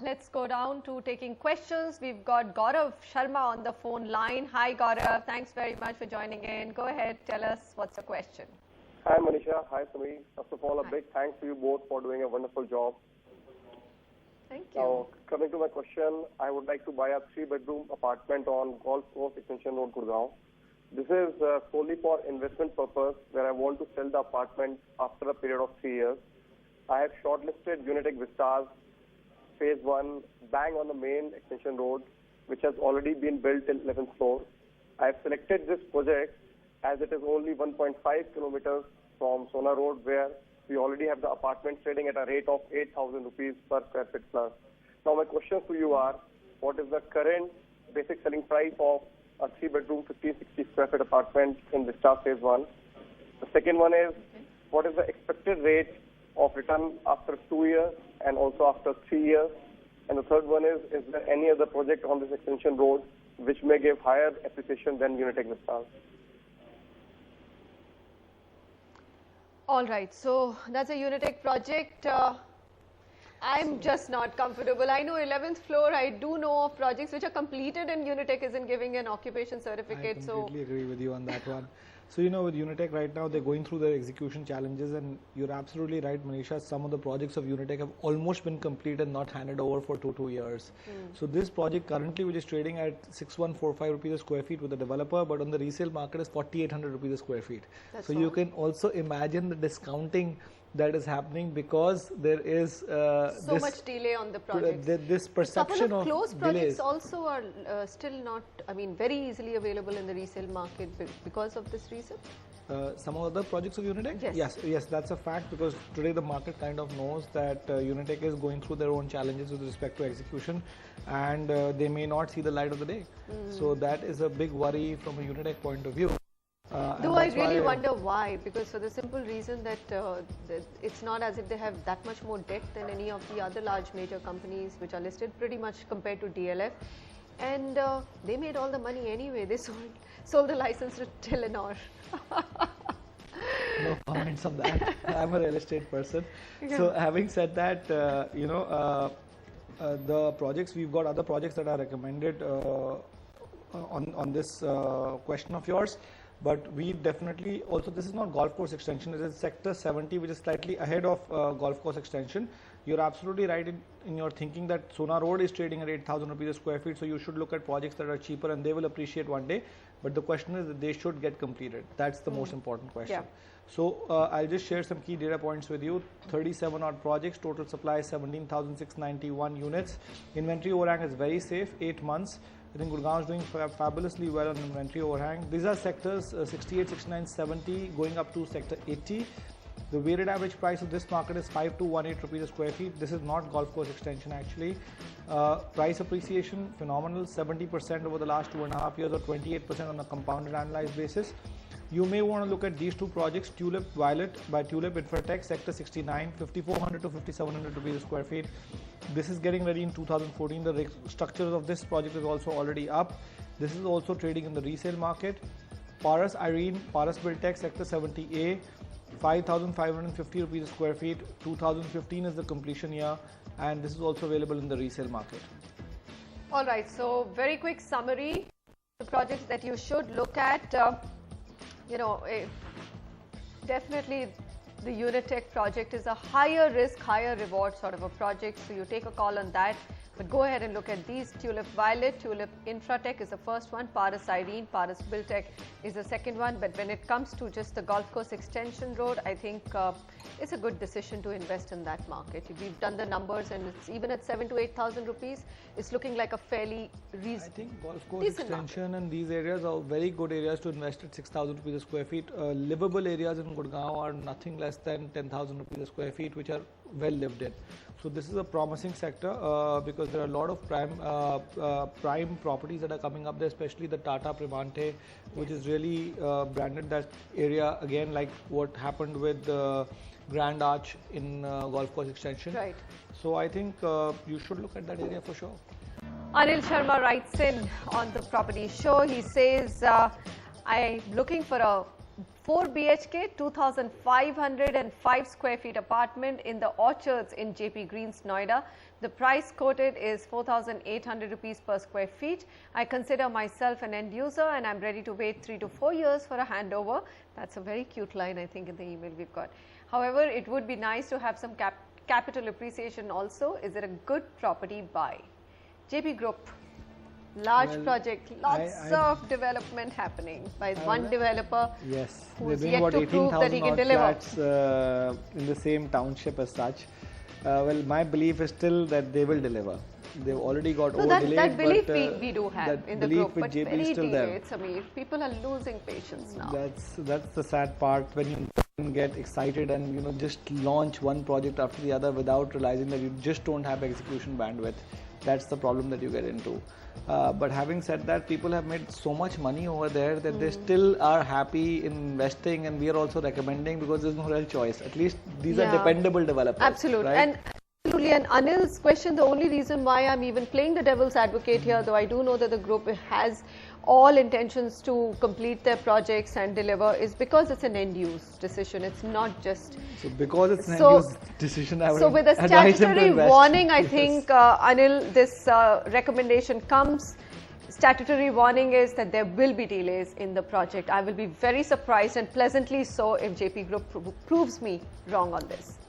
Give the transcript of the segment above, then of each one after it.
let's go down to taking questions. We've got Gaurav Sharma on the phone line. Hi Gaurav, thanks very much for joining in. Go ahead, tell us what's your question. Hi Manisha, hi Sumi. First of all, a big thanks to you both for doing a wonderful job. Thank you. Now, coming to my question, I would like to buy a 3-bedroom apartment on Golf Course Extension Road, Gurgaon. This is solely for investment purpose, where I want to sell the apartment after a period of 3 years. I have shortlisted Unitech Vistas, Phase 1, bang on the main extension road, which has already been built till 11th floor. I have selected this project as it is only 1.5 kilometers from Sona Road, where we already have the apartments trading at a rate of 8,000 rupees per square feet plus. Now my questions to you are, what is the current basic selling price of a 3-bedroom, 1560 square feet apartment in Vista Phase 1? The second one is, what is the expected rate of return after 2 years and also after 3 years? And the third one is there any other project on this extension road which may give higher appreciation than Unitech Vistas? All right, so that's a Unitech project. I'm just not comfortable. I know 11th floor, I do know of projects which are completed and Unitech isn't giving an occupation certificate. I completely agree with you on that one. So, with Unitech right now, they're going through their execution challenges, and you're absolutely right, Manisha. Some of the projects of Unitech have almost been completed and not handed over for 2 years. So this project currently, which is trading at 6145 rupees a square feet with the developer, but on the resale market is 4800 rupees a square feet. That's so all. You can also imagine the discounting that is happening because there is so much delay on the project. This perception of close delays projects also are still not, very easily available in the resale market because of this reason. Some of the projects of Unitech? Yes, that's a fact, because today the market kind of knows that Unitech is going through their own challenges with respect to execution, and they may not see the light of the day. So that is a big worry from a Unitech point of view. Though I really wonder why, because for the simple reason that it's not as if they have that much more debt than any of the other large major companies which are listed pretty much compared to DLF, and they made all the money anyway. They sold the license to Telenor. No comments on that. I'm a real estate person. Yeah. So having said that, the projects, we've got other projects that are recommended on this question of yours. But we definitely also, this is not golf course extension, it is sector 70, which is slightly ahead of golf course extension. You're absolutely right in your thinking that Sona Road is trading at 8,000 rupees a square feet, so you should look at projects that are cheaper and they will appreciate one day. But the question is that they should get completed. That's the most important question. Yeah. So I'll just share some key data points with you. 37 odd projects, total supply is 17,691 units. Inventory overhang is very safe, 8 months. I think Gurgaon is doing fabulously well on inventory overhang. These are sectors 68, 69, 70 going up to sector 80. The weighted average price of this market is 5218 rupees a square feet. This is not golf course extension actually. Price appreciation phenomenal, 70% over the last 2.5 years or 28% on a compounded annualized basis. You may want to look at these two projects, Tulip Violet by Tulip Infratech, sector 69, 5400 to 5700 rupees a square feet. This is getting ready in 2014. The structure of this project is also already up. This is also trading in the resale market. Paras Irene, Paras Buildtech, sector 70A, 5,550 rupees a square feet. 2015 is the completion year, and this is also available in the resale market. All right, so very quick summary, the projects that you should look at. Definitely the Unitech project is a higher risk, higher reward sort of a project, so you take a call on that. But go ahead and look at these. Tulip Violet, Tulip Infratech is the first one, Paras Irene, Paras Buildtech is the second one. But when it comes to just the golf course extension road, I think it's a good decision to invest in that market. We've done the numbers, and it's even at 7,000 to 8,000 rupees, it's looking like a fairly reasonable. I think golf course extension and these areas are very good areas to invest at 6,000 rupees a square feet. Livable areas in Gurgaon are nothing less than 10,000 rupees a square feet, which are well lived in. So this is a promising sector because there are a lot of prime properties that are coming up there, especially the Tata Primante, which is really branded that area again, like what happened with Grand Arch in golf course extension. Right. So I think you should look at that area for sure. Anil Sharma writes in on the property show. He says, I'm looking for a 4 BHK, 2,505 square feet apartment in the Orchards in JP Greens, Noida. The price quoted is 4,800 rupees per square feet. I consider myself an end user and I'm ready to wait 3 to 4 years for a handover. That's a very cute line, I think, in the email we've got. However, it would be nice to have some capital appreciation also. Is it a good property buy? JP Group. Large project, lots of development happening by one developer. Yes, who's they're doing yet about to prove that he can deliver. flats in the same township as such. Well, my belief is still that they will deliver. They've already got over-delayed. That belief we do have in the group, but JP very is still there. delayed, Sameer. People are losing patience now. That's the sad part, when you get excited and just launch one project after the other without realizing that you just don't have execution bandwidth. That's the problem that you get into. But having said that, people have made so much money over there that they still are happy in investing, and we are also recommending because there's no real choice. At least these are dependable developers. Absolutely. Right? Absolutely. And Anil's question, the only reason why I'm even playing the devil's advocate here, though I do know that the group has all intentions to complete their projects and deliver, is because it's an end-use decision. It's not just... So because it's an end-use decision, I would with a advise them to statutory invest. warning, I think, Anil, this recommendation comes. Statutory warning is that there will be delays in the project. I will be very surprised and pleasantly so if JP Group proves me wrong on this.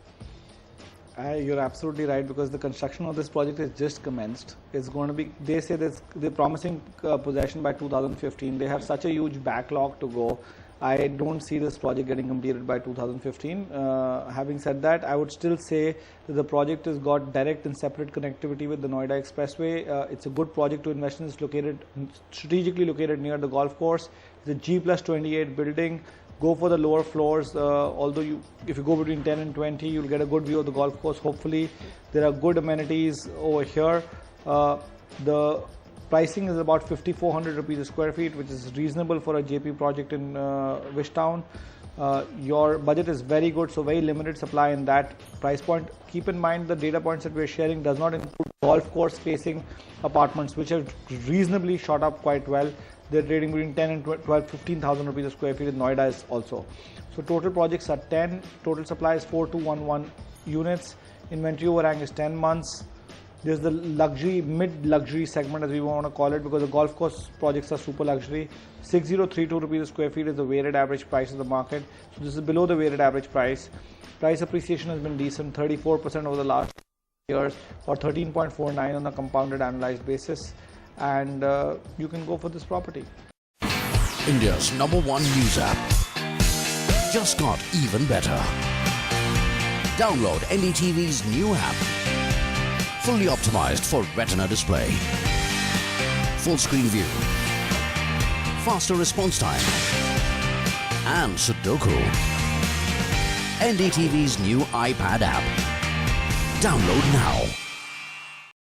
You're absolutely right, because the construction of this project is just commenced. It's going to be, they say they're promising possession by 2015. They have such a huge backlog to go. I don't see this project getting completed by 2015. Having said that, I would still say that the project has got direct and separate connectivity with the Noida Expressway. It's a good project to invest in. It's strategically located near the golf course. It's a G+28 building. Go for the lower floors, although if you go between 10 and 20, you'll get a good view of the golf course. Hopefully, there are good amenities over here. The pricing is about 5,400 rupees a square feet, which is reasonable for a JP project in Wishtown. Your budget is very good, so very limited supply in that price point. Keep in mind the data points that we're sharing does not include golf course facing apartments, which have reasonably shot up quite well. They're trading between 10 and 12, 15,000 rupees a square feet in Noida is also. So total projects are 10, total supply is 4211 units, inventory overhang is 10 months. There's the luxury, mid-luxury segment as we want to call it, because the golf course projects are super luxury. 6032 rupees a square feet is the weighted average price of the market. So this is below the weighted average price. Price appreciation has been decent, 34% over the last years, or 13.49 on a compounded annualized basis. And you can go for this property. India's #1 news app just got even better. Download NDTV's new app. Fully optimized for retina display. Full screen view. Faster response time. And Sudoku. NDTV's new iPad app. Download now.